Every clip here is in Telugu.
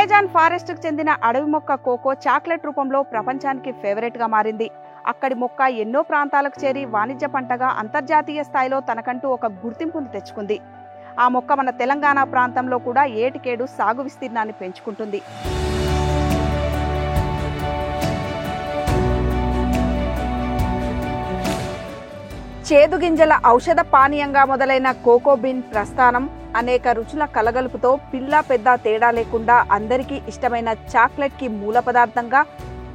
అమెజాన్ ఫారెస్ట్ కు చెందిన అడవి మొక్క కోకో చాక్లెట్ రూపంలో ప్రపంచానికి ఫేవరెట్ గా మారింది. అక్కడి మొక్క ఎన్నో ప్రాంతాలకు చేరి వాణిజ్య పంటగా అంతర్జాతీయ స్థాయిలో తనకంటూ ఒక గుర్తింపును తెచ్చుకుంది. ఆ మొక్క మన తెలంగాణ ప్రాంతంలో కూడా ఏటికేడు సాగు విస్తీర్ణాన్ని పెంచుకుంటుంది. చేదు గింజల ఔషధ పానీయంగా మొదలైన కోకో బీన్ ప్రస్థానం అనేక రుచుల కలగలుపుతో పిల్ల పెద్ద తేడా లేకుండా అందరికీ ఇష్టమైన చాక్లెట్ కి మూల పదార్థంగా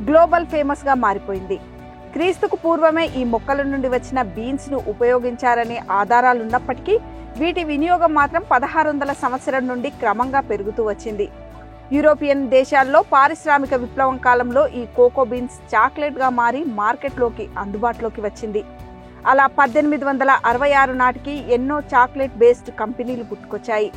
గ్లోబల్ ఫేమస్ గా మారిపోయింది. క్రీస్తుకు పూర్వమే ఈ మొక్కల నుండి వచ్చిన బీన్స్ ను ఉపయోగించారనే ఆధారాలున్నప్పటికీ వీటి వినియోగం మాత్రం 1600 సంవత్సరం నుండి క్రమంగా పెరుగుతూ వచ్చింది. యూరోపియన్ దేశాల్లో పారిశ్రామిక విప్లవం కాలంలో ఈ కోకో బీన్స్ చాక్లెట్ గా మారి మార్కెట్లోకి అందుబాటులోకి వచ్చింది. అలా 1866 నాటికి ఎన్నో చాక్లెట్ బేస్డ్ కంపెనీలు పుట్టుకొచ్చాయి.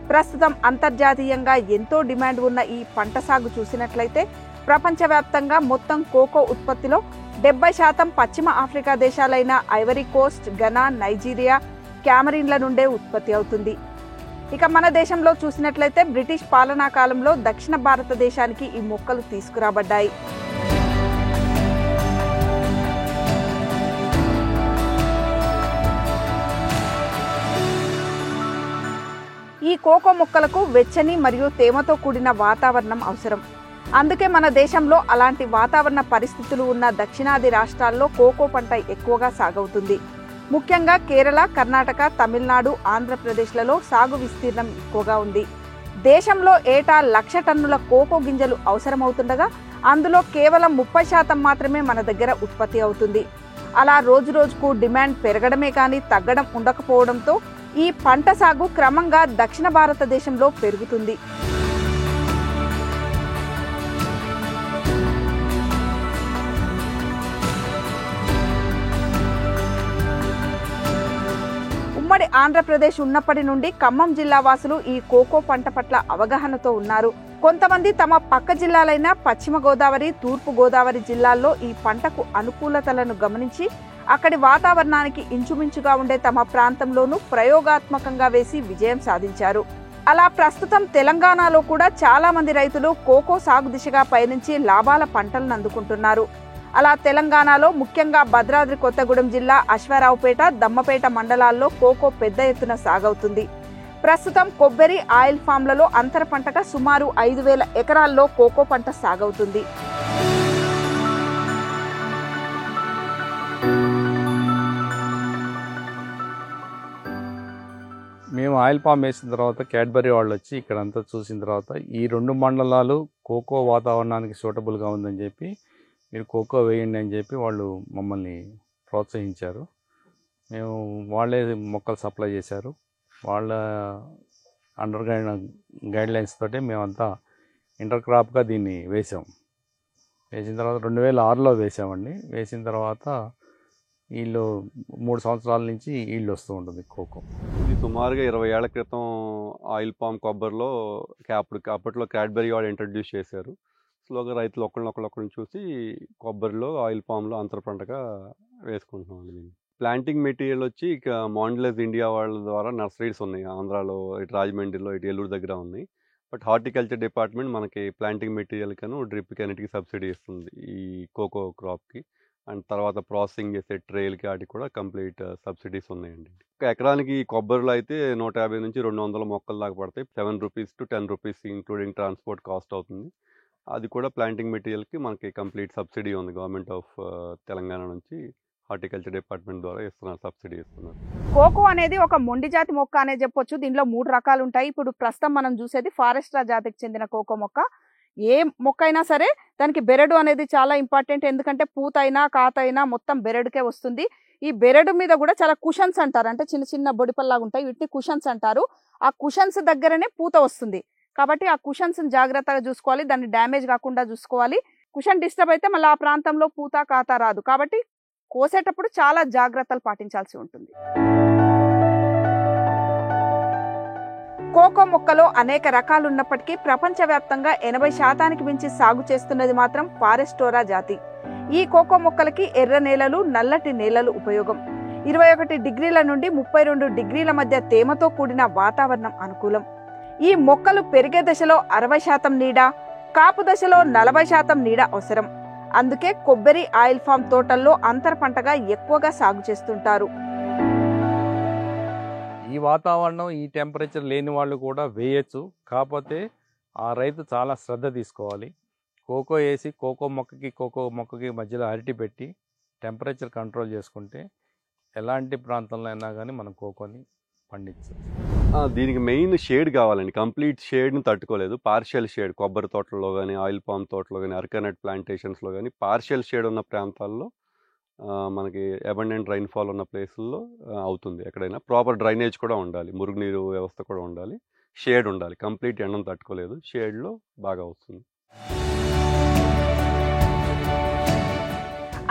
ప్రస్తుతం అంతర్జాతీయంగా ఎంతో డిమాండ్ ఉన్న ఈ పంట సాగు చూసినట్లయితే ప్రపంచవ్యాప్తంగా మొత్తం కోకో ఉత్పత్తిలో 70% పశ్చిమ ఆఫ్రికా దేశాలైన ఐవరీ కోస్ట్, ఘనా, నైజీరియా, క్యామరీన్ల నుండే ఉత్పత్తి అవుతుంది. ఇక మన దేశంలో చూసినట్లయితే బ్రిటిష్ పాలనా కాలంలో దక్షిణ భారతదేశానికి ఈ మొక్కలు తీసుకురాబడ్డాయి. ఈ కోకో మొక్కలకు వెచ్చని మరియు తేమతో కూడిన వాతావరణం అవసరం. అందుకే మన దేశంలో అలాంటి వాతావరణ పరిస్థితులు ఉన్న దక్షిణాది రాష్ట్రాల్లో కోకో పంట ఎక్కువగా సాగవుతుంది. ముఖ్యంగా కేరళ, కర్ణాటక, తమిళనాడు, ఆంధ్రప్రదేశ్లలో సాగు విస్తీర్ణం ఎక్కువగా ఉంది. దేశంలో ఏటా 1,00,000 టన్నుల కోకో గింజలు అవసరమవుతుండగా అందులో కేవలం 30% మాత్రమే మన దగ్గర ఉత్పత్తి అవుతుంది. అలా రోజు రోజుకు డిమాండ్ పెరగడమే కానీ తగ్గడం ఉండకపోవడంతో ఈ పంట సాగు క్రమంగా దక్షిణ భారతదేశంలో పెరుగుతుంది. ఉమ్మడి ఆంధ్రప్రదేశ్ ఉన్నప్పటి నుండి ఖమ్మం జిల్లా వాసులు ఈ కోకో పంట పట్ల అవగాహనతో ఉన్నారు. కొంతమంది తమ పక్క జిల్లాలైన పశ్చిమ గోదావరి, తూర్పు గోదావరి జిల్లాల్లో ఈ పంటకు అనుకూలతలను గమనించి అక్కడి వాతావరణానికి ఇంచుమించుగా ఉండే తమ ప్రాంతంలోనూ ప్రయోగాత్మకంగా వేసి విజయం సాధించారు. అలా ప్రస్తుతం తెలంగాణలో కూడా చాలా మంది రైతులు కోకో సాగు దిశగా పయనించి లాభాల పంటలను అందుకుంటున్నారు. అలా తెలంగాణలో ముఖ్యంగా భద్రాద్రి కొత్తగూడెం జిల్లా అశ్వారావుపేట, దమ్మపేట మండలాల్లో కోకో పెద్ద ఎత్తున సాగవుతుంది. ప్రస్తుతం కొబ్బరి, ఆయిల్ ఫామ్లలో అంతర పంటగా సుమారు 5,000 ఎకరాల్లో కోకో పంట సాగవుతుంది. మేము ఆయిల్ పామ్ వేసిన తర్వాత క్యాడ్బరీ వాళ్ళు వచ్చి ఇక్కడంతా చూసిన తర్వాత ఈ 2 మండలాలు కోకో వాతావరణానికి సూటబుల్గా ఉందని చెప్పి మీరు కోకో వేయండి అని చెప్పి వాళ్ళు మమ్మల్ని ప్రోత్సహించారు. మేము వాళ్ళే మొక్కలు సప్లై చేశారు. వాళ్ళ అండర్ గైడ్లైన్స్ తోటి మేమంతా ఇంటర్ క్రాప్గా దీన్ని వేసాం. వేసిన తర్వాత 2006లో వేసామండి. వేసిన తర్వాత వీళ్ళు 3 సంవత్సరాల నుంచి ఈల్డ్ వస్తూ ఉంటుంది కోకో. ఇది సుమారుగా 20 ఏళ్ల క్రితం ఆయిల్ పామ్ కొబ్బరిలో అప్పట్లో క్యాడ్బరీ వాళ్ళు ఇంట్రడ్యూస్ చేశారు. స్లోగా రైతులు ఒకరినొకరిని చూసి కొబ్బరిలో, ఆయిల్ పామ్లో అంతర పంటగా వేసుకుంటున్నాం. దీన్ని ప్లాంటింగ్ మెటీరియల్ వచ్చి ఇక మాండ్లెస్ ఇండియా వాళ్ళ ద్వారా నర్సరీస్ ఉన్నాయి ఆంధ్రాలో, ఇటు రాజమండ్రిలో, ఇటు ఏలూరు దగ్గర ఉన్నాయి. బట్ హార్టికల్చర్ డిపార్ట్మెంట్ మనకి ప్లాంటింగ్ మెటీరియల్ కను డ్రిప్కి అన్నిటికీ సబ్సిడీ ఇస్తుంది ఈ కోకో క్రాప్కి. అండ్ తర్వాత ప్రాసెసింగ్ చేసే ట్రేల్కి వాటికి కూడా కంప్లీట్ సబ్సిడీస్ ఉన్నాయండి. ఒక ఎకరానికి కొబ్బరిలో అయితే 150 నుంచి 200 మొక్కలు దాకా పడతాయి. 7 rupees to 10 rupees including transport cost అవుతుంది. అది కూడా ప్లాంటింగ్ మెటీరియల్కి మనకి కంప్లీట్ సబ్సిడీ ఉంది. గవర్నమెంట్ ఆఫ్ తెలంగాణ నుంచి హార్టికల్చర్ డిపార్ట్మెంట్ ద్వారా సబ్సిడీ ఇస్తున్నారు. కోకో అనేది ఒక మొండి జాతి మొక్క అనే చెప్పొచ్చు. దీనిలో 3 రకాలు ఉంటాయి. ఇప్పుడు ప్రస్తుతం మనం చూసేది ఫారెస్ట్రా జాతికి చెందిన కోకో మొక్క. ఏ మొక్క అయినా సరే దానికి బెరడు అనేది చాలా ఇంపార్టెంట్. ఎందుకంటే పూత అయినా కాత అయినా మొత్తం బెరడుకే వస్తుంది. ఈ బెరడు మీద కూడా చాలా కుషన్స్ అంటారు, అంటే చిన్న చిన్న బొడిపల్లాగా ఉంటాయి, వీటిని కుషన్స్ అంటారు. ఆ కుషన్స్ దగ్గరనే పూత వస్తుంది. కాబట్టి ఆ కుషన్స్ జాగ్రత్తగా చూసుకోవాలి, దాన్ని డ్యామేజ్ కాకుండా చూసుకోవాలి. కుషన్ డిస్టర్బ్ అయితే మళ్ళీ ఆ ప్రాంతంలో పూత కాత రాదు. కాబట్టి కోసేటప్పుడు చాలా జాగ్రత్తలు పాటించాల్సి ఉంటుంది. కోకో మొక్కలో అనేక రకాలు ఉన్నప్పటికీ ప్రపంచవ్యాప్తంగా 80% మించి సాగు చేస్తున్నది మాత్రం ఫారెస్టోరా జాతి. ఈ కోకో మొక్కలకి ఎర్ర నేలలు, నల్లటి నేలలు ఉపయోగం. 21 డిగ్రీల నుండి 32 డిగ్రీల మధ్య తేమతో కూడిన వాతావరణం అనుకూలం. ఈ మొక్కలు పెరిగే దశలో 60% నీడ, కాపు దశలో 40% నీడ అవసరం. అందుకే కొబ్బరి ఆయిల్ ఫామ్ తోటల్లో అంతర పంటగా ఎక్కువగా సాగు చేస్తుంటారు. ఈ వాతావరణం, ఈ టెంపరేచర్ లేని వాళ్ళు కూడా వేయచ్చు. కాకపోతే ఆ రైతు చాలా శ్రద్ధ తీసుకోవాలి. కోకో వేసి కోకో మొక్కకి మధ్యలో అరటి పెట్టి టెంపరేచర్ కంట్రోల్ చేసుకుంటే ఎలాంటి ప్రాంతంలో అయినా కానీ మనం కోకోని పండించవచ్చు. దీనికి మెయిన్ షేడ్ కావాలండి. కంప్లీట్ షేడ్ని తట్టుకోలేదు. పార్షియల్ షేడ్ కొబ్బరి తోటల్లో కానీ, ఆయిల్ పామ్ తోటలో కానీ, అరకనట్ ప్లాంటేషన్స్లో కానీ పార్షియల్ షేడ్ ఉన్న ప్రాంతాల్లో మనకి అబండెంట్ రైన్ఫాల్ ఉన్న ప్లేసుల్లో అవుతుంది. ఎక్కడైనా ప్రాపర్ డ్రైనేజ్ కూడా ఉండాలి, మురుగునీరు వ్యవస్థ కూడా ఉండాలి, షేడ్ ఉండాలి. కంప్లీట్ ఎండను తట్టుకోలేదు, షేడ్లో బాగా వస్తుంది.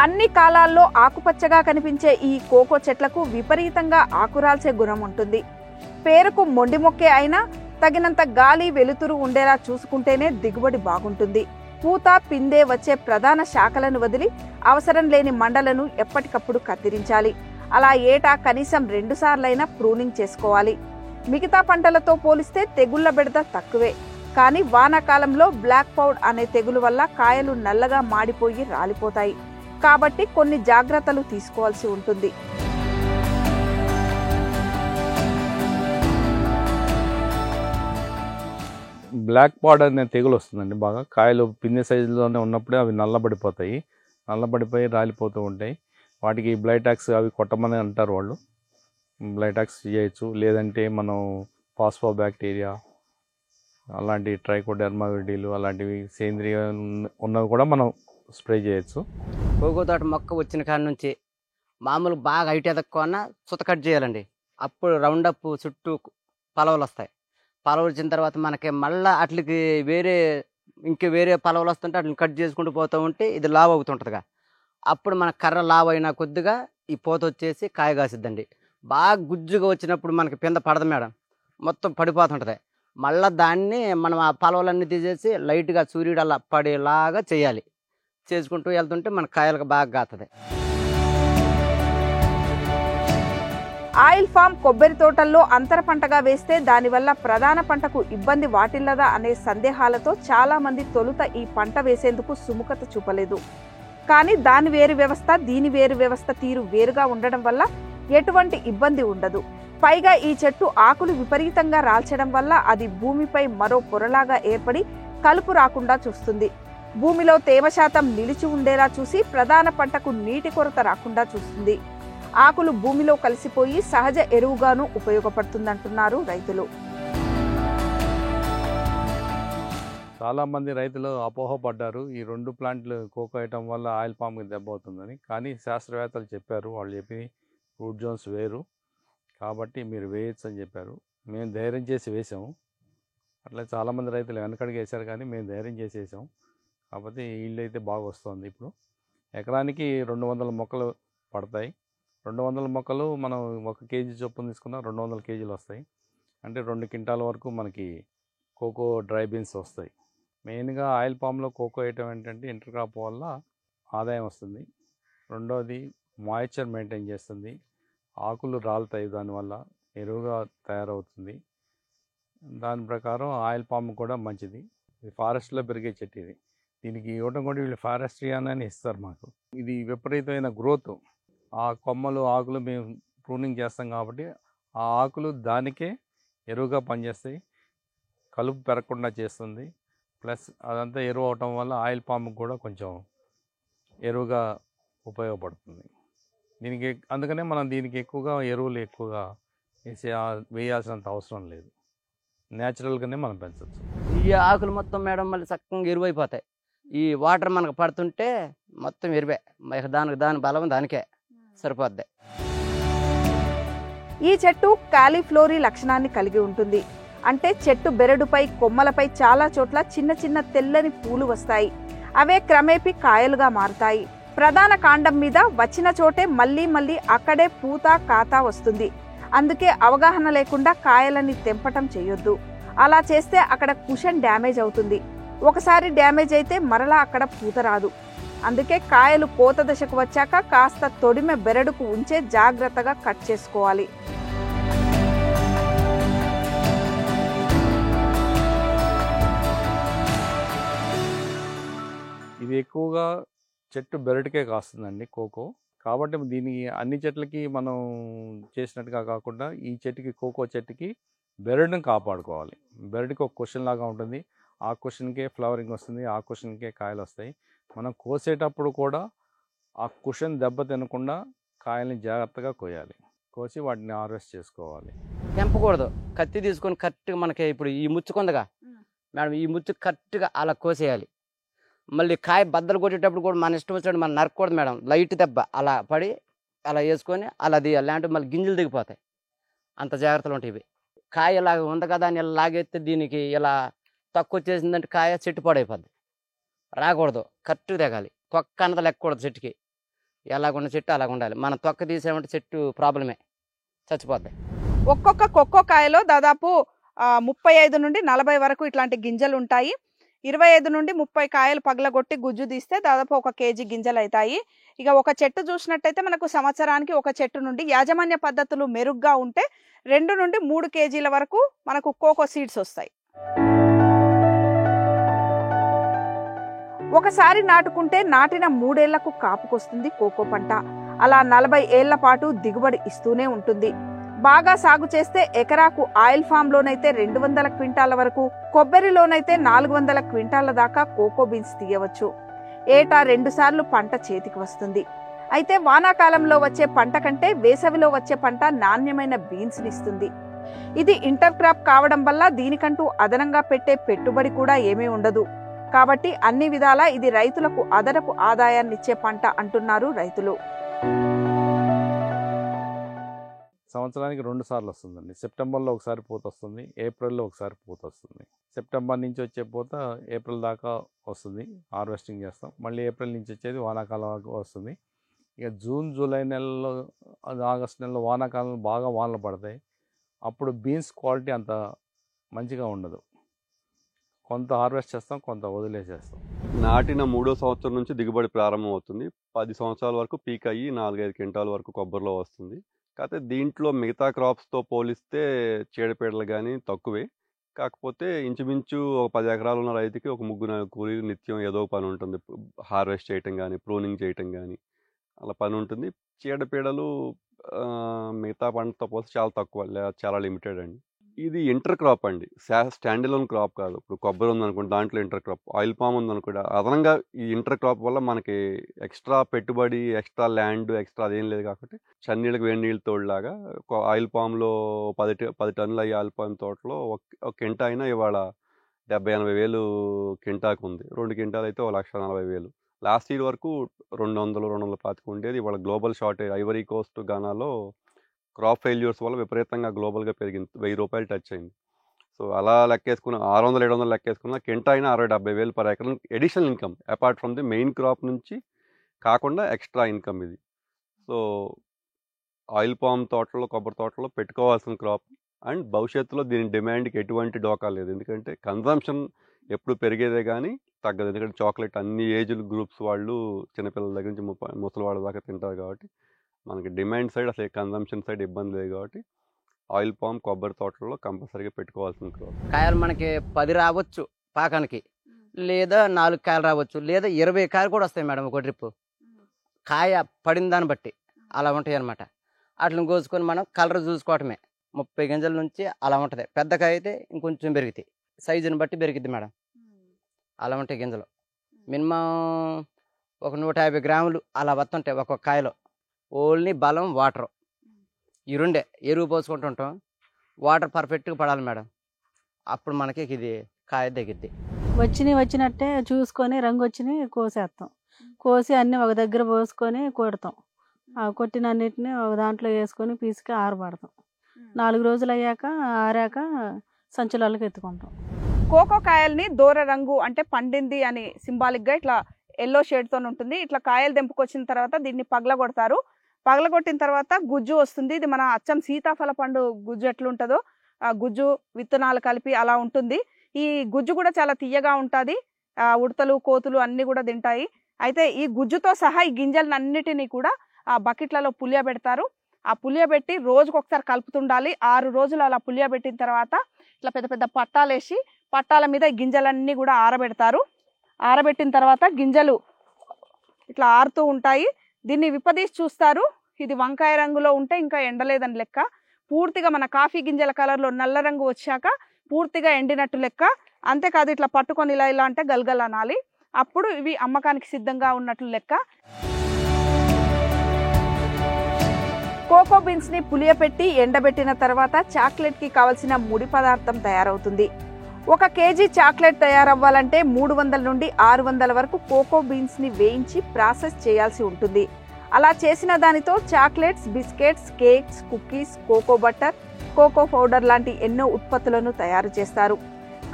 అన్ని కాలాల్లో ఆకుపచ్చగా కనిపించే ఈ కోకో చెట్లకు విపరీతంగా ఆకురాల్చే గుణం ఉంటుంది. పేరుకు మొండి మొక్కే అయినా తగినంత గాలి వెలుతురు ఉండేలా చూసుకుంటేనే దిగుబడి బాగుంటుంది. పూత పిందే వచ్చే ప్రధాన శాఖలను వదిలి అవసరం లేని మండలను ఎప్పటికప్పుడు కత్తిరించాలి. అలా ఏటా కనీసం 2 సార్లైనా ప్రూనింగ్ చేసుకోవాలి. మిగతా పంటలతో పోలిస్తే తెగుళ్ల బెడద తక్కువే. కానీ వానాకాలంలో బ్లాక్ పౌడ్ అనే తెగులు వల్ల కాయలు నల్లగా మాడిపోయి రాలిపోతాయి. కాబట్టి కొన్ని జాగ్రత్తలు తీసుకోవాల్సి ఉంటుంది. బ్లాక్ పాడ్ అనే తెగులు వస్తుందండి. బాగా కాయలు పిందె సైజులోనే ఉన్నప్పుడే అవి నల్లబడిపోయి రాలిపోతూ ఉంటాయి. వాటికి బ్లైటాక్స్ అవి కొట్టమని అంటారు వాళ్ళు. బ్లైటాక్స్ చేయొచ్చు. లేదంటే మనం పాస్పో బ్యాక్టీరియా అలాంటి ట్రైకోడెర్మా విడిలు అలాంటివి సేంద్రియ ఉన్నవి కూడా మనం స్ప్రే చేయొచ్చు. కోకో తోట మొక్క వచ్చిన కాడ నుంచి మామూలు బాగా హైట్ ఎదక్కున్న సుత కట్ చేయాలండి. అప్పుడు రౌండప్ చుట్టూ పలవలు వస్తాయి. పలవలు వచ్చిన తర్వాత మనకి మళ్ళీ వాటికి వేరే పలవలు వస్తుంటే వాటిని కట్ చేసుకుంటూ పోతూ ఉంటే ఇది లావ్ అవుతుంటుందిగా. అప్పుడు మన కర్ర లావ్ అయినా కొద్దిగా ఈ పూత వచ్చేసి కాయ కాసిద్దండి. బాగా గుజ్జుగా వచ్చినప్పుడు మనకి పింద పడదు మేడం, మొత్తం పడిపోతుంటుంది. మళ్ళీ దాన్ని మనం ఆ పలవలన్నీ తీసేసి లైట్గా సూర్యుడు అలా పడేలాగా చేయాలి. చేసుకుంటూ వెళ్తుంటే మన కాయలకు బాగా కాస్తుంది. ఆయిల్ ఫామ్ కొబ్బరి తోటల్లో అంతర పంటగా వేస్తే దానివల్ల ప్రధాన పంటకు ఇబ్బంది వాటిల్లదా అనే సందేహాలతో చాలా మంది తొలుత ఈ పంట వేసేందుకు సుముఖత చూపలేదు. కానీ దాని వేరు వ్యవస్థ, దీని వేరు వ్యవస్థ తీరు వేరుగా ఉండడం వల్ల ఎటువంటి ఇబ్బంది ఉండదు. పైగా ఈ చెట్టు ఆకులు విపరీతంగా రాల్చడం వల్ల అది భూమిపై మరో పొరలాగా ఏర్పడి కలుపు రాకుండా చూస్తుంది. భూమిలో తేమ శాతం నిలిచి ఉండేలా చూసి ప్రధాన పంటకు నీటి కొరత రాకుండా చూస్తుంది. ఆకులు భూమిలో కలిసిపోయి సహజ ఎరువుగాను ఉపయోగపడుతుందంటున్నారు రైతులు. చాలామంది రైతులు అపోహపడ్డారు ఈ 2 ప్లాంట్లు కోకో వేయటం వల్ల ఆయిల్ పామ్కి దెబ్బ అవుతుందని. కానీ శాస్త్రవేత్తలు చెప్పారు, వాళ్ళు చెప్పి ఫ్రూట్ జోన్స్ వేరు కాబట్టి మీరు వేయచ్చు అని చెప్పారు. మేము ధైర్యం చేసి వేసాము. అట్లా చాలామంది రైతులు వెనకడికి వేశారు, కానీ మేము ధైర్యం చేసి వేసాము. కాకపోతే ఈల్డ్ అయితే బాగా వస్తుంది. ఇప్పుడు ఎకరానికి 200 మొక్కలు పడతాయి. 200 మొక్కలు మనం 1 కేజీ చొప్పున తీసుకున్నా 200 కేజీలు వస్తాయి. అంటే 2 క్వింటాల వరకు మనకి కోకో డ్రై బీన్స్ వస్తాయి. మెయిన్గా ఆయిల్ పామ్లో కోకో వేయటం ఏంటంటే ఇంటర్ క్రాప్ వల్ల ఆదాయం వస్తుంది. రెండోది మాయిశ్చర్ మెయింటైన్ చేస్తుంది. ఆకులు రాలుతాయి, దానివల్ల ఎరువుగా తయారవుతుంది. దాని ప్రకారం ఆయిల్ పామ్ కూడా మంచిది. ఇది ఫారెస్ట్లో పెరిగే చెట్టు. ఇది దీనికి ఇవ్వటం కూడా వీళ్ళు ఫారెస్ట్రియాని ఇస్తారు మాకు. ఇది విపరీతమైన గ్రోత్. ఆ కొమ్మలు ఆకులు మేము ప్రూనింగ్ చేస్తాం కాబట్టి ఆ ఆకులు దానికే ఎరువుగా పనిచేస్తాయి, కలుపు పెరగకుండా చేస్తుంది. ప్లస్ అదంతా ఎరువు అవటం వల్ల ఆయిల్ పామ్కి కూడా కొంచెం ఎరువుగా ఉపయోగపడుతుంది. దీనికి అందుకనే మనం దీనికి ఎక్కువగా ఎరువులు ఎక్కువగా వేయాల్సినంత అవసరం లేదు. న్యాచురల్గానే మనం పెంచవచ్చు. ఈ ఆకులు మొత్తం మేడం మళ్ళీ చక్కగా ఎరువు అయిపోతాయి. ఈ వాటర్ మనకు పడుతుంటే మొత్తం ఎరువే, దాని బలం దానికే సరిపోద్ది. ఈ చెట్టు కాలీఫ్లోరీ లక్షణాన్ని కలిగి ఉంటుంది. అంటే చెట్టు బెరడుపై కొమ్మలపై చాలా చోట్ల చిన్న చిన్న తెల్లని పూలు వస్తాయి. అవే క్రమేపీ కాయలుగా మారుతాయి. ప్రధాన కాండం మీద వచ్చిన చోటే మళ్ళీ మళ్ళీ అక్కడే పూత కాత వస్తుంది. అందుకే అవగాహన లేకుండా కాయలని తెంపటం చేయొద్దు. అలా చేస్తే అక్కడ కుషన్ డ్యామేజ్ అవుతుంది. ఒకసారి డ్యామేజ్ అయితే మరలా అక్కడ పూత రాదు. అందుకే కాయలు కోత దశకు వచ్చాక కాస్త తొడిమె బెరడుకు ఉంచే జాగ్రత్తగా కట్ చేసుకోవాలి. ఎక్కువగా చెట్టు బెరటికే కాస్తుందండి కోకో. కాబట్టి దీనికి అన్ని చెట్లకి మనం చేసినట్టుగా కాకుండా ఈ చెట్టుకి, కోకో చెట్టుకి బెరడుని కాపాడుకోవాలి. బెరడుకి ఒక క్వశ్చన్ లాగా ఉంటుంది. ఆ క్వశ్చన్కే ఫ్లవరింగ్ వస్తుంది, ఆ క్వశ్చన్కే కాయలు వస్తాయి. మనం కోసేటప్పుడు కూడా ఆ కుషన్ దెబ్బ తినకుండా కాయల్ని జాగ్రత్తగా కోయాలి. కోసి వాటిని హార్వెస్ట్ చేసుకోవాలి. తెంపకూడదు. కత్తి తీసుకొని కరెక్ట్గా మనకి ఇప్పుడు ఈ ముచ్చుకుందగా మేడం, ఈ ముచ్చు కరెక్ట్గా అలా కోసేయాలి. మళ్ళీ కాయ బద్దలు కొట్టేటప్పుడు కూడా మన ఇష్టం వచ్చినట్టు మనం నరకూడదు మేడం. లైట్ దెబ్బ అలా పడి అలా వేసుకొని అలా తీయాలి. లేదంటే మళ్ళీ గింజలు దిగిపోతాయి. అంత జాగ్రత్తలు ఉంటాయి ఇవి. కాయ ఇలాగ ఉంది కదా అని ఇలా లాగెత్తే దీనికి ఇలా తక్కువ వచ్చేసిందంటే కాయ చెట్టు పాడైపోద్ది. రాకూడదు, కరెక్ట్గా తెగాలి. తొక్క అన్నది లెక్కకూడదు చెట్టుకి. ఎలాగున్న చెట్టు అలాగ ఉండాలి. మనం తొక్క తీసామంటే చెట్టు ప్రాబ్లమే, చచ్చిపోద్ది. ఒక్కొక్క కోకో కాయలో దాదాపు 35 నుండి 40 వరకు ఇట్లాంటి గింజలు ఉంటాయి. 25 నుండి 30 కాయలు పగలగొట్టి గుజ్జు తీస్తే దాదాపు 1 కేజీ గింజలు అవుతాయి. ఇక ఒక చెట్టు చూసినట్టయితే మనకు సంవత్సరానికి ఒక చెట్టు నుండి యాజమాన్య పద్ధతులు మెరుగ్గా ఉంటే 2 నుండి 3 కేజీల వరకు మనకు కోకో సీడ్స్ వస్తాయి. ఒకసారి నాటుకుంటే నాటిన 3 ఏళ్లకు కాపుకొస్తుంది కోకో పంట. అలా 40 ఏళ్ల పాటు దిగుబడి ఇస్తూనే ఉంటుంది. బాగా సాగు చేస్తే ఎకరాకు ఆయిల్ ఫామ్ లోనైతే 200 క్వింటాల వరకు, కొబ్బరిలోనైతే 400 క్వింటాల దాకా కోకో బీన్స్ తీయవచ్చు. ఏటా 2 సార్లు పంట చేతికి వస్తుంది. అయితే వానాకాలంలో వచ్చే పంట కంటే వేసవిలో వచ్చే పంట నాణ్యమైన బీన్స్ నిస్తుంది. ఇది ఇంటర్ క్రాప్ కావడం వల్ల దీనికంటూ అదనంగా పెట్టే పెట్టుబడి కూడా ఏమీ ఉండదు. కాబట్టి అన్ని విధాలా ఇది రైతులకు అదనపు ఆదాయాన్నిచ్చే పంట అంటున్నారు రైతులు. సంవత్సరానికి 2 సార్లు వస్తుందండి. సెప్టెంబర్లో ఒకసారి పూత వస్తుంది, ఏప్రిల్లో ఒకసారి పూత వస్తుంది. సెప్టెంబర్ నుంచి వచ్చే పూత ఏప్రిల్ దాకా వస్తుంది, హార్వెస్టింగ్ చేస్తాం. మళ్ళీ ఏప్రిల్ నుంచి వచ్చేది వానాకాలం వస్తుంది. ఇక జూన్, జూలై నెలలో, ఆగస్ట్ నెలలో వానాకాలంలో బాగా వానలు పడతాయి. అప్పుడు బీన్స్ క్వాలిటీ అంత మంచిగా ఉండదు. కొంత హార్వెస్ట్ చేస్తాం, కొంత వదిలేసేస్తాం. నాటిన 3వ సంవత్సరం నుంచి దిగుబడి ప్రారంభం అవుతుంది. 10 సంవత్సరాల వరకు పీక్ అయ్యి 4-5 క్వింటాల వరకు కొబ్బరిలో వస్తుంది. కాకపోతే దీంట్లో మిగతా క్రాప్స్తో పోలిస్తే చీడపీడలు కానీ తక్కువే. కాకపోతే ఇంచుమించు ఒక 10 ఎకరాలు ఉన్న రైతుకి ఒక 3-4 కూలీలు నిత్యం ఏదో పని ఉంటుంది. హార్వెస్ట్ చేయటం కానీ, ప్రూనింగ్ చేయటం కానీ అలా పని ఉంటుంది. చీడపీడలు మిగతా పంటతో పోలిస్తే చాలా తక్కువ, చాలా లిమిటెడ్ అండి. ఇది ఇంటర్ క్రాప్ అండి, స్టాండ్ అలోన్ క్రాప్ కాదు. ఇప్పుడు కొబ్బరి ఉందనుకోండి, దాంట్లో ఇంటర్ క్రాప్. ఆయిల్ పామ్ ఉందనుకోండి, అదనంగా ఈ ఇంటర్ క్రాప్ వల్ల మనకి ఎక్స్ట్రా పెట్టుబడి, ఎక్స్ట్రా ల్యాండ్, ఎక్స్ట్రా అదేం లేదు. కాబట్టి చన్నీళ్ళకి వేడి నీళ్ళు తోడులాగా ఆయిల్ పామ్లో 10 టన్నుల ఆయిల్ పామ్ తోటలో ఒక కింటా అయినా ఇవాళ 70-80 వేలు కింటాకు ఉంది. 2 క్వింటాలు అయితే 1,40,000. లాస్ట్ ఇయర్ వరకు 200-225 ఉండేది. ఇవాళ గ్లోబల్ షార్టేజ్, ఐవరీ కోస్ట్, గానాలో క్రాప్ ఫెయిల్యూర్స్ వల్ల విపరీతంగా గ్లోబల్గా పెరిగింది. 1000 రూపాయలు టచ్ అయింది. సో అలా లెక్కేసుకున్న 600-700 లెక్కేసుకున్న కింటా అయినా 60-70 వేలు పర్ ఎకరం additional income, apart from the main crop నుంచి కాకుండా ఎక్స్ట్రా ఇన్కమ్ ఇది. సో ఆయిల్ పామ్ తోటలో, కొబ్బరి తోటలో పెట్టుకోవాల్సిన క్రాప్. అండ్ భవిష్యత్తులో దీని డిమాండ్కి ఎటువంటి డోకా లేదు. ఎందుకంటే కన్జంప్షన్ ఎప్పుడు పెరిగేదే కానీ తగ్గదు. ఎందుకంటే చాక్లెట్ అన్ని ఏజ్ గ్రూప్స్ వాళ్ళు, చిన్నపిల్లల దగ్గర నుంచి ముసలి వాళ్ళ దాకా తింటారు. కాబట్టి మనకి డిమాండ్ సైడ్, అసలు కన్జంప్షన్ సైడ్ ఇబ్బంది లేదు. కాబట్టి ఆయిల్ పామ్, కొబ్బరి తోటల్లో కంపల్సరీగా పెట్టుకోవాల్సిన క్రాప్. కాయలు మనకి 10 రావచ్చు పాకానికి, లేదా 4 కాయలు రావచ్చు, లేదా 20 కాయలు కూడా వస్తాయి మేడం ఒక ట్రిప్. కాయ పడిన దాన్ని బట్టి అలా ఉంటాయి అనమాట. వాటిని కోసుకొని మనం కలర్ చూసుకోవటమే. 30 గింజల నుంచి అలా ఉంటుంది. పెద్ద కాయ అయితే ఇంకొంచెం పెరుగుతాయి, సైజుని బట్టి పెరిగిద్ది మేడం. అలా ఉంటాయి గింజలు. మినిమం ఒక 150 గ్రాములు అలా వస్తుంటాయి ఒక్కొక్క కాయలో. ఓన్లీ బలం, వాటర్, ఈ రెండే. ఎరువు పోసుకుంటుంటాం, వాటర్ పర్ఫెక్ట్గా పడాలి మేడం. అప్పుడు మనకి ఇది కాయ దిగిద్ది. వచ్చినట్టే చూసుకొని రంగు వచ్చినాయి కోసేస్తాం. కోసి అన్నీ ఒక దగ్గర పోసుకొని కొడతాం. ఆ కొట్టినన్నిటిని ఒక దాంట్లో వేసుకొని పీసుకి ఆరబడతాం. 4 రోజులు అయ్యాక ఆరాక సంచులకి ఎత్తుకుంటాం. కోకో కాయల్ని దూర రంగు అంటే పండింది అని సింబాలిక్గా ఇట్లా ఎల్లో షేడ్తో ఉంటుంది. ఇట్లా కాయలు తెంపుకొచ్చిన తర్వాత దీన్ని పగలగొడతారు. పగలగొట్టిన తర్వాత గుజ్జు వస్తుంది. ఇది మన అచ్చం సీతాఫల పండు గుజ్జు ఎట్లుంటుందో ఆ గుజ్జు, విత్తనాలు కలిపి అలా ఉంటుంది. ఈ గుజ్జు కూడా చాలా తీయగా ఉంటుంది. ఉడతలు, కోతులు అన్నీ కూడా తింటాయి. అయితే ఈ గుజ్జుతో సహా ఈ గింజలన్నిటినీ కూడా ఆ బకెట్లలో పులియబెడతారు. ఆ పులియబెట్టి రోజుకు ఒకసారి కలుపుతుండాలి. 6 రోజులు అలా పులియబెట్టిన తర్వాత ఇట్లా పెద్ద పెద్ద పట్టాలు వేసి పట్టాల మీద గింజలన్నీ కూడా ఆరబెడతారు. ఆరబెట్టిన తర్వాత గింజలు ఇట్లా ఆరుతూ ఉంటాయి. దీన్ని విప్పదీసి చూస్తారు. ఇది వంకాయ రంగులో ఉంటే ఇంకా ఎండలేదని లెక్క. పూర్తిగా మన కాఫీ గింజల కలర్లో నల్ల రంగు వచ్చాక పూర్తిగా ఎండినట్టు లెక్క. అంతేకాదు ఇట్లా పట్టుకొని ఇలా అంటే గల్గల్ అనాలి. అప్పుడు ఇవి అమ్మకానికి సిద్ధంగా ఉన్నట్లు లెక్క. కోకో బీన్స్ ని పులియపెట్టి ఎండబెట్టిన తర్వాత చాక్లెట్ కి కావలసిన ముడి పదార్థం తయారవుతుంది. 1 కేజీ చాక్లెట్ తయారవ్వాలంటే 300 నుండి 600 వరకు కోకో బీన్స్ ని వేయించి ప్రాసెస్ చేయాల్సి ఉంటుంది. అలా చేసిన దానితో chocolates, biscuits, cakes, cookies, cocoa butter, cocoa powder లాంటి ఎన్నో ఉత్పత్తులను తయారు చేస్తారు.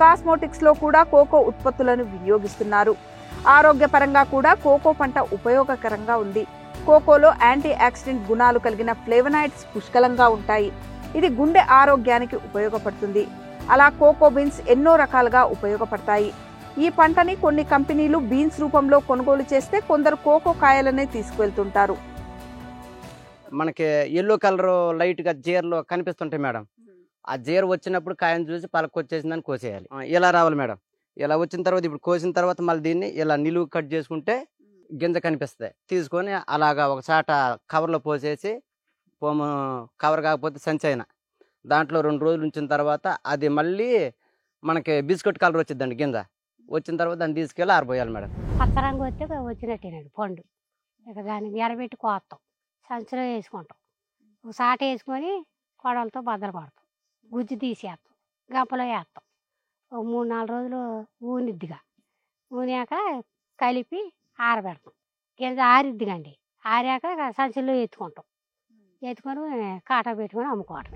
కాస్మోటిక్స్ లో కూడా కోకో ఉత్పత్తులను వినియోగిస్తున్నారు. ఆరోగ్యపరంగా కూడా కోకో పంట ఉపయోగకరంగా ఉంది. కోకోలో యాంటీ ఆక్సిడెంట్ గుణాలు కలిగిన ఫ్లేవనాయిడ్స్ పుష్కలంగా ఉంటాయి. ఇది గుండె ఆరోగ్యానికి ఉపయోగపడుతుంది. అలా కోకో బీన్స్ ఎన్నో రకాలుగా ఉపయోగపడతాయి. ఈ పంటని కొన్ని కంపెనీలు బీన్స్ రూపంలో కొనుగోలు చేస్తే కొందరు కోకో కాయలనే తీసుకువెళ్తుంటారు. మనకి ఎల్లో కలర్ లైట్గా జీరలో కనిపిస్తుంటాయి మేడం. ఆ జీర వచ్చినప్పుడు కాయను చూసి పలకొచ్చేసిందని కోసేయాలి. ఇలా రావాలి మేడం. ఇలా వచ్చిన తర్వాత ఇప్పుడు కోసిన తర్వాత మళ్ళీ దీన్ని ఇలా నిలువు కట్ చేసుకుంటే గింజ కనిపిస్తుంది. తీసుకొని అలాగా ఒకసాట కవర్లో పోసేసి, కవర్ కాకపోతే సంచి అయినా దాంట్లో 2 రోజులు ఉంచిన తర్వాత అది మళ్ళీ మనకి బిస్కెట్ కలర్ వచ్చిందండి. గింజ వచ్చిన తర్వాత దాన్ని తీసుకెళ్ళి ఆరిపోయాలి మేడం. పచ్చ రంగు వస్తే వచ్చినట్టేనండి పండు. ఇక దాన్ని ఎరబెట్టి కోస్తాం, సంచిలో వేసుకుంటాం, ఒక సాట వేసుకొని కొడవలతో బద్దలు కొడతాం, గుజ్జు తీసేస్తాం, గంపలో వేస్తాం. ఒక 3-4 రోజులు ఊనిద్దిగా. ఊనాక కలిపి ఆరబెడతాం. గింజ ఆరిద్దిగండి. ఆరాక సంచిలో ఎత్తుకుంటాం. ఎత్తుకొని కాటా పెట్టుకొని అమ్ముకోవటం.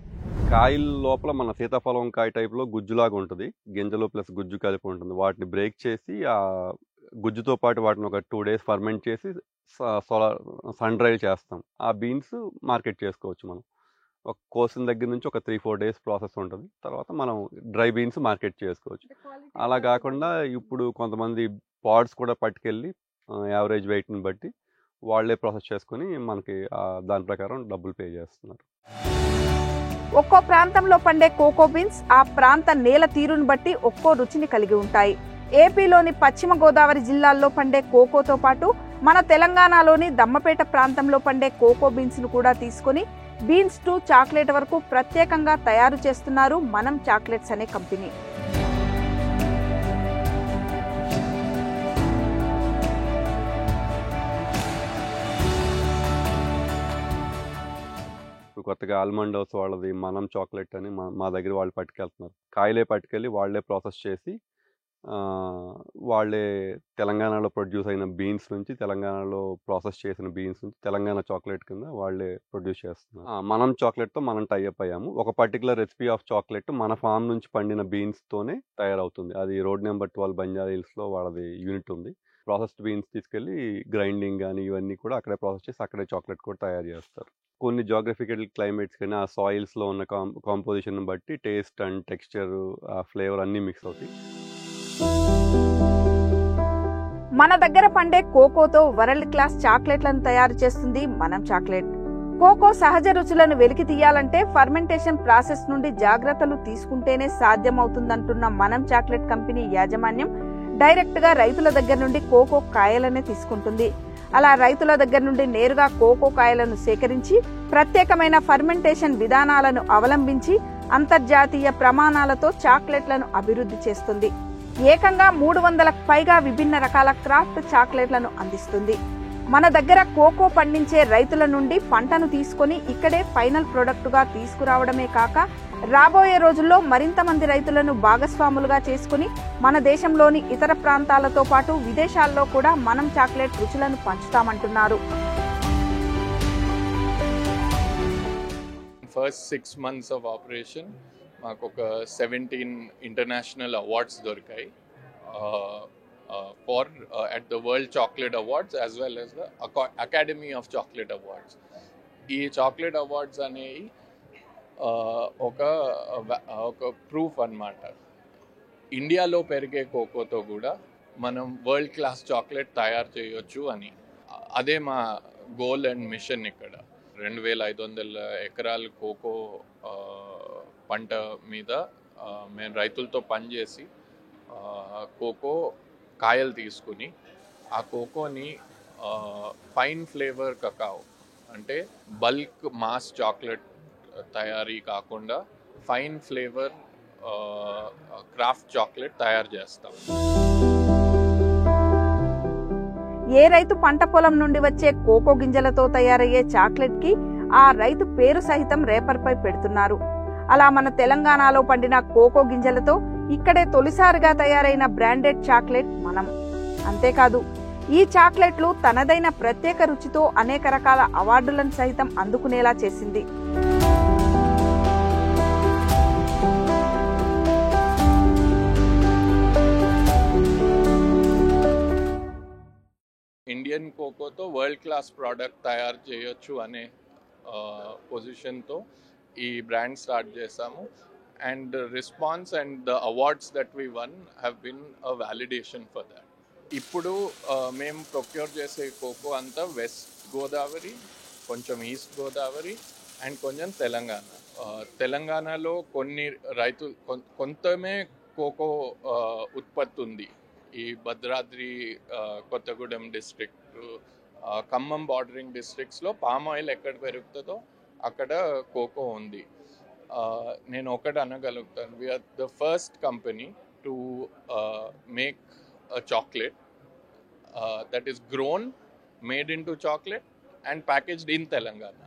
కాయల లోపల మన సీతాఫలం కాయ టైప్లో గుజ్జులాగా ఉంటుంది. గింజలు ప్లస్ గుజ్జు కలిపి ఉంటుంది. వాటిని బ్రేక్ చేసి ఆ గుజ్జుతో పాటు వాటిని ఒక 2 days ఫర్మెంట్ చేసి సన్ డ్రై చేస్తాం. ఆ బీన్స్ మార్కెట్ చేసుకోవచ్చు మనం. ఒక కోసిన దగ్గర నుంచి ఒక 3-4 days ప్రాసెస్ ఉంటుంది. తర్వాత మనం డ్రై బీన్స్ మార్కెట్ చేసుకోవచ్చు. అలా కాకుండా ఇప్పుడు కొంతమంది పాడ్స్ కూడా పట్టుకెళ్ళి యావరేజ్ వెయిట్ని బట్టి వాళ్ళే ప్రాసెస్ చేసుకొని మనకి దాని ప్రకారం డబ్బులు పే చేస్తున్నారు. ఒక్కో ప్రాంతంలో పండే కోకో బీన్స్ ఆ ప్రాంత నేల తీరును బట్టి ఒక్కో రుచిని కలిగి ఉంటాయి. ఏపీలోని పశ్చిమ గోదావరి జిల్లాల్లో పండే కోకోతో పాటు మన తెలంగాణలోని దమ్మపేట ప్రాంతంలో పండే కోకో బీన్స్ ను కూడా తీసుకొని బీన్స్ టు చాక్లెట్ వరకు ప్రత్యేకంగా తయారు చేస్తున్నారు మనం చాక్లెట్స్ అనే కంపెనీ. కొత్తగా ఆల్మండ్ హౌస్ వాళ్ళది మనం చాక్లెట్ అని మా దగ్గర వాళ్ళు పట్టుకెళ్తున్నారు. కాయలే పట్టుకెళ్ళి వాళ్ళే ప్రాసెస్ చేసి వాళ్ళే తెలంగాణలో ప్రొడ్యూస్ అయిన బీన్స్ నుంచి, తెలంగాణలో ప్రాసెస్ చేసిన బీన్స్ నుంచి తెలంగాణ చాక్లెట్ కింద వాళ్ళే ప్రొడ్యూస్ చేస్తున్నారు. మనం చాక్లెట్తో మనం టైఅప్ అయ్యాము. ఒక పర్టికులర్ రెసిపీ ఆఫ్ చాక్లెట్ మన ఫామ్ నుంచి పండిన బీన్స్తోనే తయారవుతుంది. అది రోడ్ నెంబర్ 12 బంజారా హిల్స్లో వాళ్ళది యూనిట్ ఉంది. ప్రాసెస్డ్ బీన్స్ తీసుకెళ్ళి గ్రైండింగ్ కానీ ఇవన్నీ కూడా అక్కడే ప్రాసెస్ చేసి అక్కడే చాక్లెట్ కూడా తయారు చేస్తారు. కొన్ని జాగ్రఫికల్ క్లైమేట్స్ కానీ ఆ సాయిల్స్లో ఉన్న కాంపోజిషన్ బట్టి టేస్ట్ అండ్ టెక్స్చర్, ఫ్లేవర్ అన్నీ మిక్స్ అవుతాయి. మన దగ్గర పండే కోకోతో వరల్డ్ క్లాస్ చాక్లెట్లను తయారు చేస్తుంది మనం చాక్లెట్. కోకో సహజ రుచులను వెలికి తీయాలంటే ఫర్మెంటేషన్ ప్రాసెస్ నుండి జాగ్రత్తలు తీసుకుంటేనే సాధ్యమవుతుందంటున్న మనం చాక్లెట్ కంపెనీ యాజమాన్యం డైరెక్ట్ గా రైతుల దగ్గర నుండి కోకో కాయలనే తీసుకుంటుంది. అలా రైతుల దగ్గర నుండి నేరుగా కోకో కాయలను సేకరించి ప్రత్యేకమైన ఫర్మెంటేషన్ విధానాలను అవలంబించి అంతర్జాతీయ ప్రమాణాలతో చాక్లెట్లను అభివృద్ధి చేస్తుంది. ఏకంగా 300లకు పైగా విభిన్న రకాల క్రాఫ్ట్ చాక్లెట్లను అందిస్తుంది. మన దగ్గర కోకో పండించే రైతుల నుండి పంటను తీసుకొని ఇక్కడే ఫైనల్ ప్రొడక్టుగా తీసుకురావడమే కాక రాబోయే రోజుల్లో మరింత మంది రైతులను భాగస్వాములుగా చేసుకుని మన దేశంలోని ఇతర ప్రాంతాలతో పాటు విదేశాల్లో కూడా మనం చాక్లెట్ రుచులను పంచుతామంటున్నారు. First 6 months of operation మాకు ఒక 17 ఇంటర్నేషనల్ అవార్డ్స్ దొరికాయి for at the world chocolate awards as well as the academy of chocolate awards. ఈ చాక్లెట్ అవార్డ్స్ అనేవి ఒక ప్రూఫ్ అన్నమాట. ఇండియాలో పెరిగే కోకోతో కూడా మనం వరల్డ్ క్లాస్ చాక్లెట్ తయారు చేయొచ్చు అని. అదే మా గోల్ అండ్ మిషన్. ఇక్కడ 2500 ఎకరాలు కోకో పంట మీద మేము రైతులతో పనిచేసి కోకో కాయలు తీసుకుని ఆ కోకోని ఫైన్ ఫ్లేవర్ కకాओ అంటే బల్క్ మాస్ చాక్లెట్ తయారీ కాకుండా ఫైన్ ఫ్లేవర్ క్రాఫ్ట్ చాక్లెట్ తయారు చేస్తాం. ఏ రైతు పంట పొలం నుండి వచ్చే కోకో గింజలతో తయారయ్యే చాక్లెట్ కి ఆ రైతు పేరు సహితం రేపర్పై పెడుతున్నారు. అలా మన తెలంగాణలో పండిన కోకో గింజలతో ఇక్కడే తొలిసారిగా తయారైన బ్రాండెడ్ చాక్లెట్ మనం. అంతేకాదు ఈ చాక్లెట్లు తనదైన ప్రత్యేక రుచితో అనేక రకాల అవార్డులను సైతం అందుకునేలా చేసింది. ఇండియన్ కోకోతో వరల్డ్ క్లాస్ ప్రోడక్ట్ తయారు చేయొచ్చు అనే పొజిషన్తో ఈ బ్రాండ్ స్టార్ట్ చేసాము. And response and the awards that we one have been a validation for that. ఇప్పుడు మేము ప్రొక్యూర్ చేసే కోకో అంతా వెస్ట్ గోదావరి, కొంచెం ఈస్ట్ గోదావరి అండ్ కొంచెం తెలంగాణ. తెలంగాణలో కొన్ని రైతులు కొంతమే కోకో ఉత్పత్తి ఉంది. ఈ భద్రాద్రి, కొత్తగూడెం డిస్ట్రిక్ట్, ఖమ్మం బార్డరింగ్ డిస్ట్రిక్ట్స్లో పామ్ ఆయిల్ ఎక్కడ పెరుగుతుందో అక్కడ కోకో ఉంది. నేను ఒకటి అనగలుగుతాను, we're the first company to make a chocolate that is grown, made into chocolate and packaged in Telangana.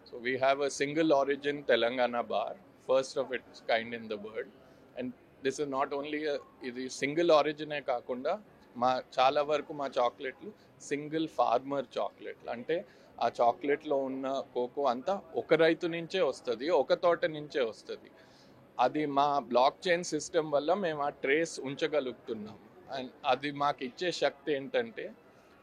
So we have a single origin Telangana bar, first of its kind in the world. And this is not only ఇది సింగిల్ ఆరిజినే కాకుండా మా చాలా వరకు మా చాక్లెట్లు సింగిల్ ఫార్మర్ చాక్లెట్లు. అంటే ఆ చాక్లెట్లో ఉన్న కోకో అంతా ఒక రైతు నుంచే వస్తుంది, ఒక తోట నుంచే వస్తుంది. అది మా బ్లాక్ చైన్ సిస్టమ్ వల్ల మేము ఆ ట్రేస్ ఉంచగలుగుతున్నాం. అండ్ అది మాకు ఇచ్చే శక్తి ఏంటంటే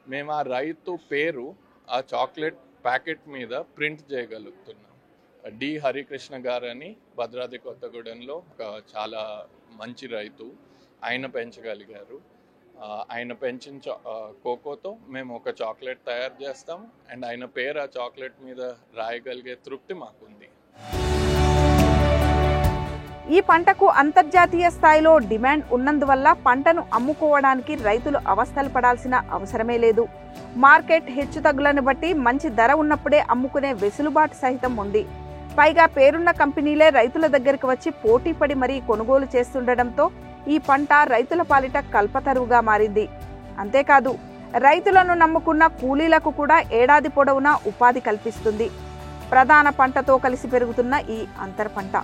మేము ఆ రైతు పేరు ఆ చాక్లెట్ ప్యాకెట్ మీద ప్రింట్ చేయగలుగుతున్నాం. డి హరికృష్ణ గారని భద్రాద్రి కొత్తగూడెంలో ఒక చాలా మంచి రైతు, ఆయన పెంచగలిగారు. ఆయన పెంచిన కోకోతో మేము ఒక చాక్లెట్ తయారు చేస్తాం అండ్ ఆయన పేరు ఆ చాక్లెట్ మీద రాయగలిగే తృప్తి మాకుంది. ఈ పంటకు అంతర్జాతీయ స్థాయిలో డిమాండ్ ఉన్నందువల్ల పంటను అమ్ముకోవడానికి రైతులు అవస్థలు పడాల్సిన అవసరమే లేదు. మార్కెట్ హెచ్చుతగ్గులను బట్టి మంచి ధర ఉన్నప్పుడే అమ్ముకునే వెసులుబాటు సహితం ఉంది. పైగా పేరున్న కంపెనీలే రైతుల దగ్గరికి వచ్చి పోటీ పడి మరీ కొనుగోలు చేస్తుండటంతో ఈ పంట రైతుల పాలిట కల్పతరువుగా మారింది. అంతేకాదు రైతులను నమ్ముకున్న కూలీలకు కూడా ఏడాది పొడవునా ఉపాధి కల్పిస్తుంది. ప్రధాన పంటతో కలిసి పెరుగుతున్న ఈ అంతర్ పంట.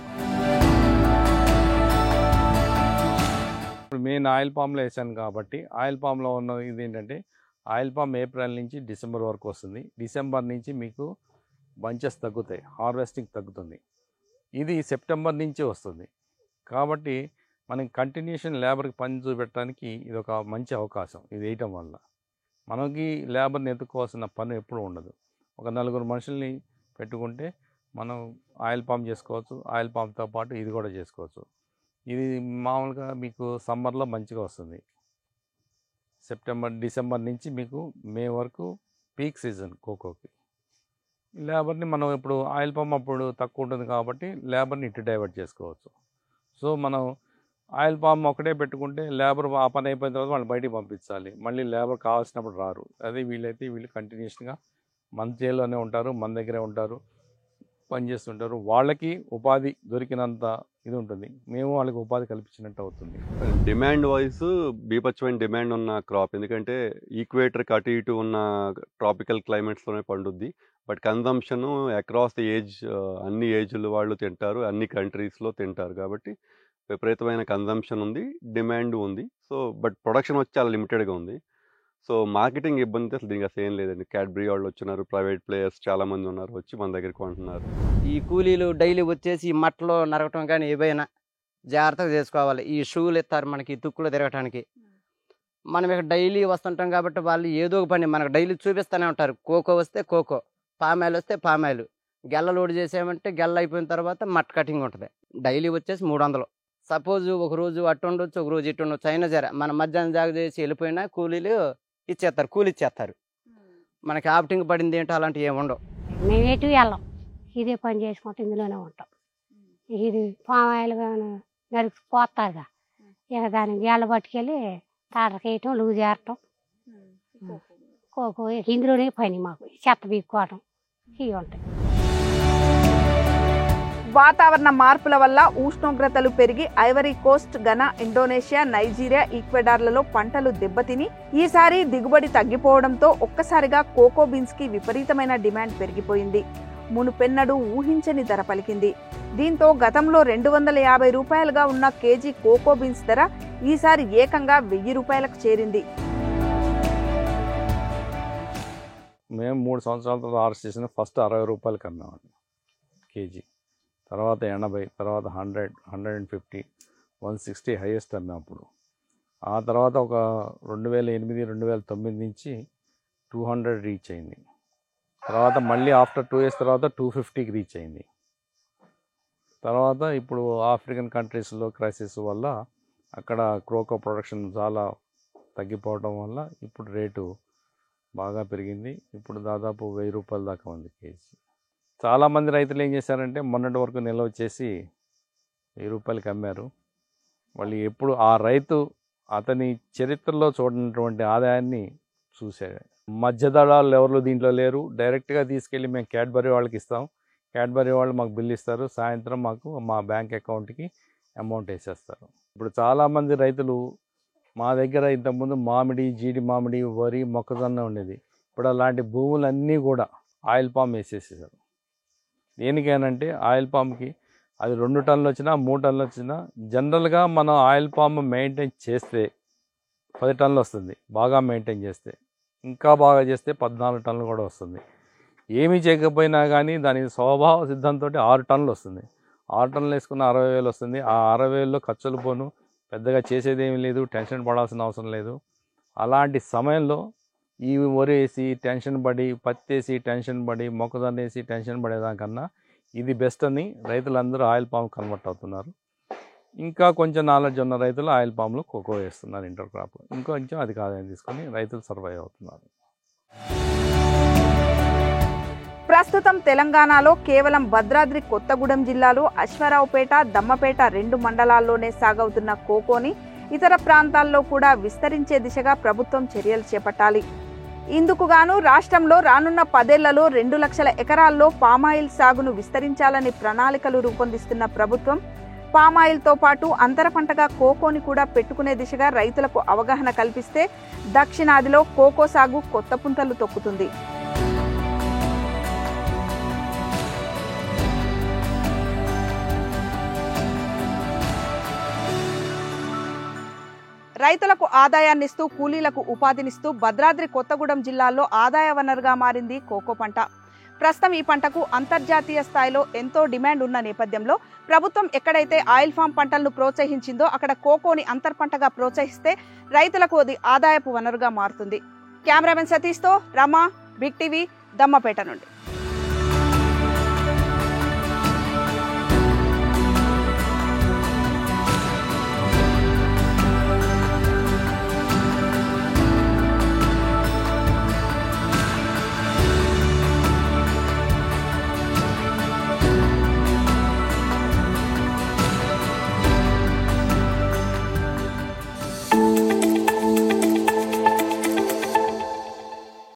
ఇప్పుడు మెయిన్ ఆయిల్ పామ్లో వేసాను కాబట్టి ఆయిల్ పామ్లో ఉన్న ఇది ఏంటంటే ఆయిల్ పామ్ ఏప్రిల్ నుంచి డిసెంబర్ వరకు వస్తుంది. డిసెంబర్ నుంచి మీకు బంచెస్ తగ్గుతాయి, హార్వెస్టింగ్ తగ్గుతుంది. ఇది సెప్టెంబర్ నుంచి వస్తుంది కాబట్టి మనం కంటిన్యూషన్ లేబర్కి పని చూపెట్టడానికి ఇది ఒక మంచి అవకాశం. ఇది వేయటం వల్ల మనకి లేబర్ని ఎత్తుకోవాల్సిన పని ఎప్పుడు ఉండదు. ఒక 4 మనుషుల్ని పెట్టుకుంటే మనం ఆయిల్ పామ్ చేసుకోవచ్చు, ఆయిల్ పామ్తో పాటు ఇది కూడా చేసుకోవచ్చు. ఇది మామూలుగా మీకు సమ్మర్లో మంచిగా వస్తుంది. డిసెంబర్ నుంచి మీకు మే వరకు పీక్ సీజన్ కోకోకి. లేబర్ని మనం ఇప్పుడు ఆయిల్ పామ్ అప్పుడు తక్కువ ఉంటుంది కాబట్టి లేబర్ని ఇటు డైవర్ట్ చేసుకోవచ్చు. సో మనం ఆయిల్ పామ్ ఒకటే పెట్టుకుంటే లేబర్ ఆ పని అయిపోయిన తర్వాత వాళ్ళు బయటికి పంపించాలి, మళ్ళీ లేబర్ కావాల్సినప్పుడు రారు. అదే వీళ్ళు కంటిన్యూస్గా మన చేలోనే ఉంటారు, మన దగ్గరే ఉంటారు, పనిచేస్తుంటారు. వాళ్ళకి ఉపాధి దొరికినంత ఇది ఉంటుంది, మేము వాళ్ళకి ఉపాధి కల్పించినట్టు అవుతుంది. డిమాండ్ వైజ్ బీభత్సమైన డిమాండ్ ఉన్న క్రాప్, ఎందుకంటే ఈక్వేటర్కి అటు ఇటు ఉన్న ట్రాపికల్ క్లైమేట్స్లోనే పండుద్ది. But consumption across the age, అన్ని ఏజ్ల వాళ్ళు తింటారు, అన్ని కంట్రీస్లో తింటారు కాబట్టి విపరీతమైన కన్జంప్షన్ ఉంది, డిమాండ్ ఉంది. సో బట్ ప్రొడక్షన్ వచ్చి చాలా లిమిటెడ్గా ఉంది. సో మార్కెటింగ్ ఇబ్బంది అసలు దీనికి అసలు ఏం లేదండి. క్యాడ్బరీ వాళ్ళు వచ్చినారు, ప్రైవేట్ ప్లేయర్స్ చాలామంది ఉన్నారు, వచ్చి మన దగ్గరికి కొంటున్నారు. ఈ కూలీలు డైలీ వచ్చేసి ఈ మట్టలో నరకటం కానీ ఏవైనా జాగ్రత్తగా చేసుకోవాలి. ఈ షూలు ఇస్తారు మనకి తుక్కులో తిరగటానికి. మనం ఇక్కడ డైలీ వస్తుంటాం కాబట్టి వాళ్ళు ఏదో ఒక పని మనకు డైలీ చూపిస్తూనే ఉంటారు. కోకో వస్తే కోకో, పామాయిల్ వస్తే పామాయిల్, గెల్ల లోడ్ చేసామంటే గెల్ల అయిపోయిన తర్వాత మట్ కటింగ్ ఉంటుంది. డైలీ వచ్చేసి 300. సపోజ్ ఒకరోజు అట్టు ఉండొచ్చు, ఒకరోజు ఇటు ఉండొచ్చు, అయినా సరే మన మధ్యాహ్నం జాగ చేసి వెళ్ళిపోయినా కూలీలు ఇచ్చేస్తారు, కూలి ఇచ్చేస్తారు. మనకి ఆప్టింగ్ పడింది ఏంటో అలాంటివి ఏమి ఉండవు. మేము ఎటు వెళ్ళాం, ఇదే పని చేసుకుంటాం, ఇందులోనే ఉంటాం. ఇది పామాయిల్ నరికి పోతారుగా, ఇక దాన్ని గేళ్ళ పట్టుకెళ్ళి తాటకి వేయటం, లూజ్ చేరటం, కోకో ఇందులోనే పని మాకు చెత్త బీక్కోవటం ఇవి ఉంటాయి. వాతావరణ మార్పుల వల్ల ఉష్ణోగ్రతలు పెరిగి Ivory Coast, Ghana, Indonesia, Nigeria, ఈక్వెడార్లలో పంటలు దెబ్బతిని ఈసారి దిగుబడి తగ్గిపోవడంతో ఒక్కసారిగా కోకో బీన్స్ కి విపరీతమైన డిమాండ్ పెరిగిపోయింది. మునుపెన్నడూ ఊహించని ధర పలికింది. దీంతో గతంలో 250 రూపాయలుగా ఉన్న కేజీ కోకో బీన్స్ ధర ఈసారి ఏకంగా 1000 రూపాయలకు చేరింది. మేము 3 సంవత్సరాల తర్వాత హార్వెస్ట్ చేసిన ఫస్ట్ 60 రూపాయలకి అమ్మామండి కేజీ, తర్వాత 80, తర్వాత 100, 150, 160 హైయెస్ట్ అమ్మాం అప్పుడు. ఆ తర్వాత ఒక 2008, 2009 నుంచి 200 రీచ్ అయింది. తర్వాత మళ్ళీ ఆఫ్టర్ 2 years తర్వాత 250కి రీచ్ అయింది. తర్వాత ఇప్పుడు ఆఫ్రికన్ కంట్రీస్లో క్రైసిస్ వల్ల అక్కడ కోకో ప్రొడక్షన్ చాలా తగ్గిపోవడం వల్ల ఇప్పుడు రేటు బాగా పెరిగింది. ఇప్పుడు దాదాపు 1000 రూపాయల దాకా ఉంది కేజీ. చాలామంది రైతులు ఏం చేశారంటే మొన్నటి వరకు నిల్వ చేసి 1000 రూపాయలకి అమ్మారు. వాళ్ళు ఎప్పుడు ఆ రైతు అతని చరిత్రలో చూడనటువంటి ఆదాయాన్ని చూశాడు. మధ్యదళాలు ఎవరు దీంట్లో లేరు. డైరెక్ట్గా తీసుకెళ్ళి మేము క్యాడ్బరీ వాళ్ళకి ఇస్తాం, క్యాడ్బరీ వాళ్ళు మాకు బిల్ ఇస్తారు, సాయంత్రం మాకు మా బ్యాంక్ అకౌంట్కి అమౌంట్ వేసేస్తారు. ఇప్పుడు చాలామంది రైతులు మా దగ్గర ఇంతకుముందు మామిడి, జీడి మామిడి, వరి, మొక్కజొన్న ఉండేది. ఇప్పుడు అలాంటి భూములన్నీ కూడా ఆయిల్ పామ్ వేసేసేసారు. దేనికేనంటే ఆయిల్ పామ్కి అది 2 టన్నులు వచ్చినా 3 టన్నులు వచ్చినా జనరల్గా మనం ఆయిల్ పామ్ మెయింటైన్ చేస్తే 10 టన్నులు వస్తుంది. బాగా మెయింటైన్ చేస్తే, ఇంకా బాగా చేస్తే 14 టన్నులు కూడా వస్తుంది. ఏమీ చేయకపోయినా కానీ దాని స్వభావ సిద్ధంతో 6 టన్నులు వస్తుంది. 6 టన్నులు వేసుకున్న 60,000 వస్తుంది. ఆ 60,000లో ఖర్చులు పోను, పెద్దగా చేసేది ఏమీ లేదు, టెన్షన్ పడాల్సిన అవసరం లేదు. అలాంటి సమయంలో ఈ వరి వేసి టెన్షన్ పడి, పత్తి వేసి టెన్షన్ పడి, మొక్కజొన్న వేసి టెన్షన్ పడేదానికన్నా ఇది బెస్ట్ అని రైతులందరూ ఆయిల్ పామ్ కన్వర్ట్ అవుతున్నారు. ఇంకా కొంచెం నాలెడ్జ్ ఉన్న రైతులు ఆయిల్ పామ్లో కోకో వేస్తున్నారు ఇంటర్ క్రాప్. ఇంకొంచెం అధిక ఆదాయం తీసుకొని రైతులు సర్వైవ్ అవుతున్నారు. ప్రస్తుతం తెలంగాణలో కేవలం భద్రాద్రి కొత్తగూడెం జిల్లాలో అశ్వారావుపేట, దమ్మపేట 2 మండలాల్లోనే సాగవుతున్న కోకోని ఇతర ప్రాంతాల్లో కూడా విస్తరించే దిశగా ప్రభుత్వం చర్యలు చేపట్టాలి. ఇందుకుగాను రాష్ట్రంలో రానున్న 10 ఏళ్లలో 2 లక్షల ఎకరాల్లో పామాయిల్ సాగును విస్తరించాలని ప్రణాళికలు రూపొందిస్తున్న ప్రభుత్వం పామాయిల్తో పాటు అంతర పంటగా కోకోని కూడా పెట్టుకునే దిశగా రైతులకు అవగాహన కల్పిస్తే దక్షిణాదిలో కోకో సాగు కొత్త పుంతలు తొక్కుతుంది. రైతులకు ఆదాయాన్నిస్తూ, కూలీలకు ఉపాధినిస్తూ భద్రాద్రి కొత్తగూడెం జిల్లాలో ఆదాయ వనరుగా మారింది కోకో పంట. ప్రస్తుతం ఈ పంటకు అంతర్జాతీయ స్థాయిలో ఎంతో డిమాండ్ ఉన్న నేపథ్యంలో ప్రభుత్వం ఎక్కడైతే ఆయిల్ ఫామ్ పంటలను ప్రోత్సహించిందో అక్కడ కోకోని అంతర్ పంటగా ప్రోత్సహిస్తే రైతులకు అది ఆదాయపు వనరుగా మారుతుంది. కెమెరామెన్ సతీష్తో రమ, బిగ్ టీవీ, దమ్మపేట నుండి.